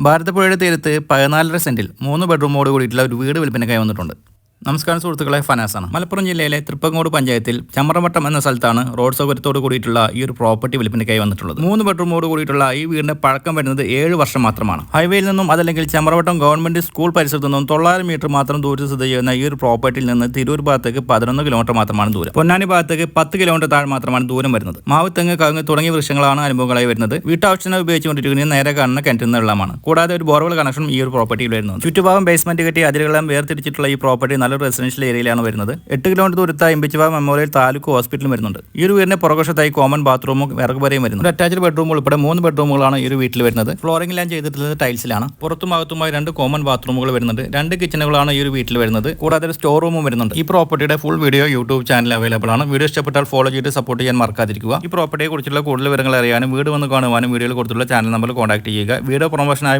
ഭാരതപ്പുഴയുടെ തീരത്ത് 14.5 സെന്റിൽ 3 ബെഡ്റൂമോട് കൂടിയിട്ടുള്ള ഒരു വീട് വിൽപ്പനയ്ക്കായി വന്നിട്ടുണ്ട്. നമസ്കാരം സുഹൃത്തുക്കളെ, ഫനാസാണ്. മലപ്പുറം ജില്ലയിലെ തൃപ്പങ്ങോട് പഞ്ചായത്തിൽ ചമ്രവട്ടം എന്ന സ്ഥലത്താണ് റോഡ് സൗകര്യത്തോട് കൂടിയിട്ടുള്ള ഈ ഒരു പ്രോപ്പർട്ടി വിൽപ്പനയ്ക്കായി വന്നിട്ടുള്ളത്. 3 ബെഡ്റൂമോട് കൂടിയിട്ടുള്ള ഈ വീടിന്റെ പഴക്കം വരുന്നത് 7 വർഷം മാത്രമാണ്. ഹൈവേയിൽ നിന്നും അതല്ലെങ്കിൽ ചമ്രവട്ടം ഗവൺമെന്റ് സ്കൂൾ പരിസരത്തു നിന്നും 900 മീറ്റർ മാത്രം ദൂരത്തിൽ സ്ഥിതി ചെയ്യുന്ന ഈ ഒരു പ്രോപ്പർട്ടിയിൽ നിന്ന് തിരൂർ ഭാഗത്തേക്ക് 11 കിലോമീറ്റർ മാത്രമാണ് ദൂരം. പൊന്നാനി ഭാഗത്തേക്ക് 10 കിലോമീറ്റർ താഴെ മാത്രമാണ് ദൂരം വരുന്നത്. മാവ്, തെങ്ങ്, കവുങ്ങ് തുടങ്ങിയ വൃക്ഷങ്ങളാണ് അനുഭവങ്ങളായി വരുന്നത്. വീട്ടാവശ്യത്തിന് ഉപയോഗിച്ചുകൊണ്ടിരിക്കുന്നത് നേരെ കാണുന്ന കിണറ്റിൽ നിന്ന് വെള്ളമാണ്. കൂടാതെ ഒരു ബോർവെൽ കണക്ഷൻ ഈ ഒരു പ്രോപ്പർട്ടിയിൽ വരുന്നത്. ചുറ്റുഭാഗം ബേസ്മെന്റ് കെട്ടി അതിരുകളെല്ലാം വേർതിരിച്ചിട്ടുള്ള ഈ പ്രോപ്പർട്ടി നല്ലൊരു റെസിഡൻഷ്യൽ ഏരിയയിലാണ് വരുന്നത്. 8 കിലോമീറ്റർ ദൂരത്തായി ഇമ്പിച്ചവ മെമ്മോറിയൽ താലൂക്ക് ഹോസ്പിറ്റലും വരുന്നുണ്ട്. ഈ ഒരു വീടിന്റെ പുറകുവശത്തായി കോമൺ ബാത്റൂമും വിറകുപരയും വരുന്നു. അറ്റാച്ച്ഡ് ബെഡ്റൂം ഉൾപ്പെടെ 3 ബെഡ്റൂമുകളാണ് ഈ ഒരു വീട്ടിൽ വരുന്നത്. ഫ്ലോറിംഗ് എല്ലാം ചെയ്തിട്ടുള്ളത് ടൈൽസിലാണ്. പുറത്തും അകത്തുമായി 2 കോമൺ ബാത്റൂമുകൾ വരുന്നുണ്ട്. 2 കിച്ചണുകളാണ് ഈ ഒരു വീട്ടിൽ വരുന്നത്. കൂടാതെ ഒരു സ്റ്റോർ റൂമും വരുന്നുണ്ട്. ഈ പ്രോപ്പർട്ടിയുടെ full video YouTube channel available ആണ്. വീഡിയോ ഇഷ്ടപ്പെട്ടാൽ ഫോളോ ചെയ്ത് സപ്പോർട്ട് ചെയ്യാൻ മറക്കാതിരിക്കുക. ഈ പ്രോപ്പർട്ടിയെ കുറിച്ചുള്ള കൂടുതൽ വിവരങ്ങൾ അറിയാനും വീട് വന്ന് കാണുവാനും വീഡിയോയിൽ കൊടുത്തുള്ള ചാനൽ നമ്പർ കോൺടാക്ട് ചെയ്യുക. വീഡിയോ പ്രൊമോഷനായി